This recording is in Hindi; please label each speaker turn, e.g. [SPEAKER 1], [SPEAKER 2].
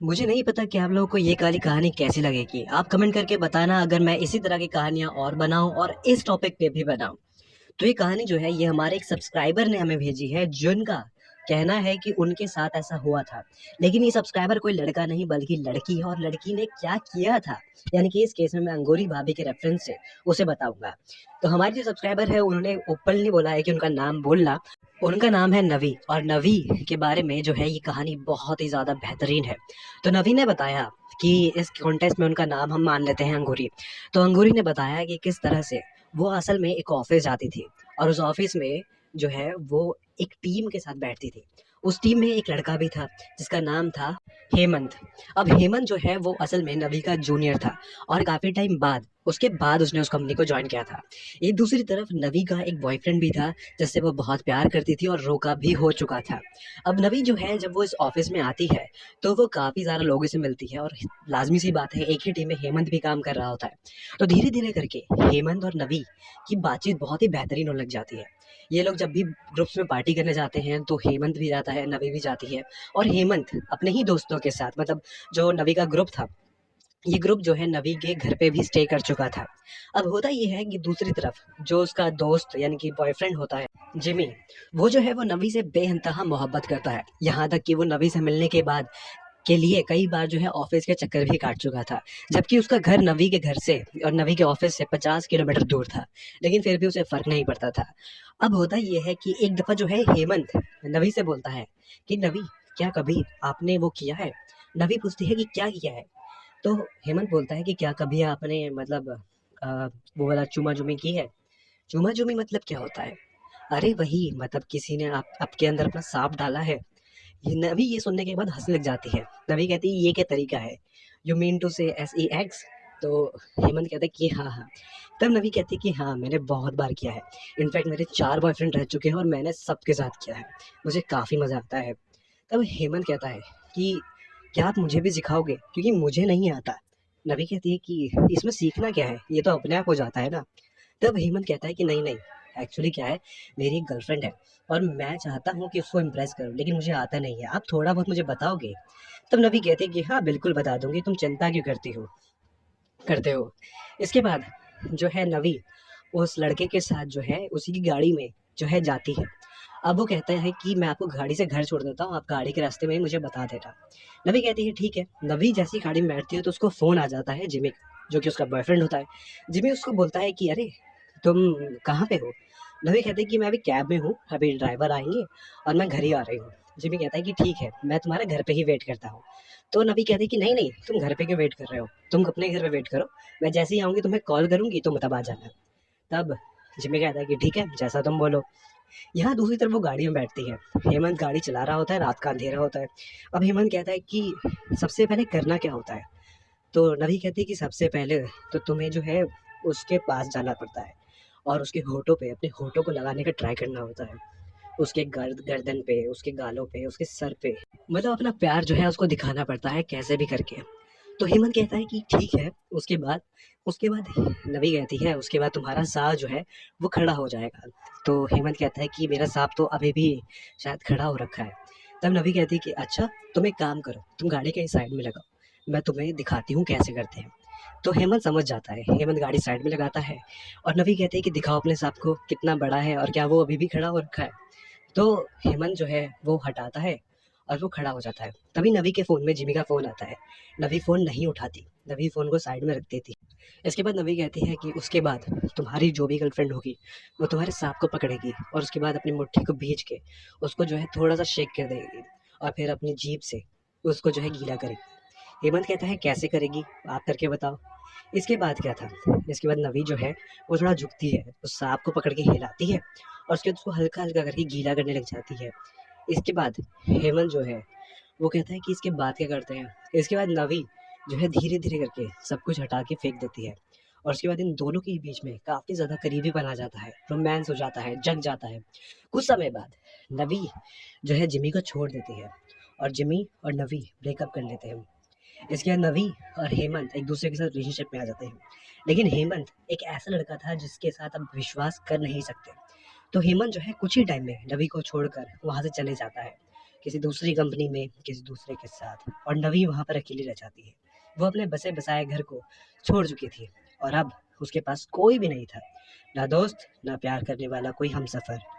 [SPEAKER 1] मुझे नहीं पता कि आप लोगों को ये वाली कहानी कैसी लगेगी। आप कमेंट करके बताना अगर मैं इसी तरह की कहानियाँ और बनाऊँ और इस टॉपिक पे भी बनाऊँ। तो ये कहानी जो है ये हमारे एक सब्सक्राइबर ने हमें भेजी है जिनका कहना है कि उनके साथ ऐसा हुआ था। लेकिन ये सब्सक्राइबर कोई लड़का नहीं बल्कि लड़की है और लड़की ने क्या किया था, यानी कि इस केस में मैं अंगूरी भाभी के रेफ़रेंस से उसे बताऊँगा। तो हमारी जो सब्सक्राइबर है उन्होंने ओपनली बोला है कि उनका नाम बोलना। उनका नाम है नवी और नवी के बारे में जो है ये कहानी बहुत ही ज़्यादा बेहतरीन है। तो नवी ने बताया कि इस कॉन्टेस्ट में उनका नाम हम मान लेते हैं अंगूरी। तो अंगूरी ने बताया कि किस तरह से वो असल में एक ऑफ़िस जाती थी और उस ऑफ़िस में जो है वो एक टीम के साथ बैठती थी। उस टीम में एक लड़का भी था जिसका नाम था हेमंत। अब हेमंत जो है वो असल में नवी का जूनियर था और काफ़ी टाइम बाद उसके बाद उसने उस कंपनी को जॉइन किया था। एक दूसरी तरफ नवी का एक बॉयफ्रेंड भी था जिससे वो बहुत प्यार करती थी और रोका भी हो चुका था। अब नवी जो है जब वो इस ऑफ़िस में आती है तो वो काफ़ी ज़्यादा लोगों से मिलती है और लाज़मी सी बात है एक ही टीम में हेमंत भी काम कर रहा होता है। तो धीरे-धीरे करके हेमंत और नवी की बातचीत बहुत ही बेहतरीन होने लग जाती है। ये लोग जब भी ग्रुप्स में पार्टी करने जाते हैं तो हेमंत भी जाता है, नवी भी जाती है और हेमंत अपने ही दोस्तों के साथ मतलब जो नवी का ग्रुप था, ये ग्रुप जो है नवी के घर पे भी स्टे कर चुका था। अब होता ये है कि दूसरी तरफ जो उसका दोस्त यानी कि बॉयफ्रेंड होता है, जिमी, वो जो है वो नवी से बेइंतहा मोहब्बत करता है। यहाँ तक कि वो नवी से मिलने के बाद के लिए कई बार जो है ऑफिस के चक्कर भी काट चुका था। जबकि उसका घर नवी के घर से और नवी के ऑफिस से 50 किलोमीटर दूर था, लेकिन फिर भी उसे फ़र्क नहीं पड़ता था। अब होता ये है कि एक दफ़ा जो है हेमंत नवी से बोलता है कि नवी, क्या कभी आपने वो किया है? नवी पूछती है कि क्या किया है? तो हेमंत बोलता है कि क्या कभी आपने मतलब वो वाला चूमा-चूमी की है? चूमा-चूमी मतलब क्या होता है? अरे वही मतलब किसी ने आप आपके अंदर अपना साँप डाला है। ये नवी ये सुनने के बाद हँसने लग जाती है। नवी कहती है ये क्या तरीका है? यू मीन टू से SEX? तो हेमंत कहता है कि हाँ, हाँ। तब नवी कहती है कि हाँ, मैंने बहुत बार किया है। इनफैक्ट मेरे 4 बॉयफ्रेंड रह चुके हैं और मैंने सबके साथ किया है। मुझे काफ़ी मज़ा आता है। तब हेमंत कहता है कि क्या आप मुझे भी सिखाओगे? क्योंकि मुझे नहीं आता। नवी कहती है कि इसमें सीखना क्या है? ये तो अपने आप हो जाता है ना। तब हेमंत कहता है कि नहीं, नहीं, एक्चुअली क्या है, मेरी एक गर्लफ्रेंड है और मैं चाहता हूँ कि उसको इम्प्रेस करूँ, लेकिन मुझे आता नहीं है। आप थोड़ा बहुत मुझे बताओगे? तब नवी कहती है कि हाँ, बिल्कुल बता दूँगी, तुम चिंता क्यों करते हो? इसके बाद जो है नवी उस लड़के के साथ जो है उसी की गाड़ी में जो है जाती है। अब वो कहता है कि मैं आपको गाड़ी से घर छोड़ देता हूँ, आप गाड़ी के रास्ते में ही मुझे बता देना। नवी कहती है ठीक है। नवी जैसे ही गाड़ी में बैठती है तो उसको फ़ोन आ जाता है जिमी का, जो कि उसका बॉयफ्रेंड होता है। जिमी उसको बोलता है कि अरे! तुम कहाँ पे हो? नवी कहती है कि मैं अभी कैब में हूँ, अभी ड्राइवर आएँगे और मैं घर ही आ रही हूँ। जिमी कहता है कि ठीक है, मैं तुम्हारे घर पे ही वेट करता हूँ। तो नवी कहती है कि नहीं, नहीं, तुम घर पे क्यों वेट कर रहे हो? तुम अपने घर पे वेट करो, मैं जैसे ही आऊँगी तुम्हें कॉल करूँगी, तुम तब आ जाना। तब जिमी कहता है कि ठीक है, जैसा तुम बोलो। यहाँ दूसरी तरफ वो गाड़ी में बैठती है। हेमंत गाड़ी चला रहा होता है, रात का अंधेरा होता है। अब हेमंत कहता है कि सबसे पहले करना क्या होता है? तो नवी कहती है कि सबसे पहले तो तुम्हें जो है उसके पास जाना पड़ता है और उसके होठों पे अपने होठों को लगाने का ट्राई करना होता है। उसके गर्दन पे, उसके गालों पे, उसके सर पे, मतलब अपना प्यार जो है उसको दिखाना पड़ता है कैसे भी करके। तो हेमंत कहता है कि ठीक है, उसके बाद नवी कहती है उसके बाद तुम्हारा साह जो है वो खड़ा हो जाएगा। तो हेमंत कहता है कि मेरा साँप तो अभी भी शायद खड़ा हो रखा है। तब नवी कहती है कि अच्छा, तुम एक काम करो, तुम गाड़ी कहीं साइड में लगाओ, मैं तुम्हें दिखाती हूँ कैसे करते हैं। तो हेमंत समझ जाता है, हेमंत गाड़ी साइड में लगाता है और नवी कहती है कि दिखाओ अपने साँप को कितना बड़ा है और क्या वो अभी भी खड़ा हो रखा है। तो हेमंत जो है वो हटाता है और वो खड़ा हो जाता है। तभी नवी के फ़ोन में जिमी का फ़ोन आता है। नवी फ़ोन नहीं उठाती, नवी फ़ोन को साइड में रख देती। इसके बाद नवी कहती है कि उसके बाद तुम्हारी जो भी गर्लफ्रेंड होगी, वो तुम्हारे साँप को पकड़ेगी और उसके बाद अपनी मुट्ठी को भींच के उसको जो है थोड़ा-सा शेक कर देगी और फिर अपनी जीभ से उसको जो है गीला करेगी। हेमंत कहता है कैसे करेगी? आप करके बताओ। इसके बाद क्या था? इसके बाद नवी जो है वो थोड़ा झुकती है, उस साँप को पकड़ के हिलाती है और उसके बाद उसको हल्का-हल्का करके गीला करने लग जाती है। इसके बाद हेमंत जो है वो कहता है कि इसके बाद क्या करते हैं? इसके बाद नवी जो है धीरे-धीरे करके सब कुछ हटा के फेंक देती है और उसके बाद इन दोनों के बीच में काफ़ी ज़्यादा करीबीपन आ जाता है, रोमांस हो जाता है, जम जाता है। कुछ समय बाद नवी जो है जिमी को छोड़ देती है और जिमी और नवी ब्रेकअप कर लेते हैं। इसके बाद नवी और हेमंत एक दूसरे के साथ रिलेशनशिप में आ जाते हैं। लेकिन हेमंत एक ऐसा लड़का था जिसके साथ आप विश्वास कर नहीं सकते। तो हेमंत जो है कुछ ही टाइम में नवी को छोड़कर वहाँ से चले जाता है किसी दूसरी कंपनी में, किसी दूसरे के साथ, और नवी वहाँ पर अकेली रह जाती है। वो अपने बसे बसाए घर को छोड़ चुकी थी और अब उसके पास कोई भी नहीं था, ना दोस्त, ना प्यार करने वाला कोई हमसफ़र।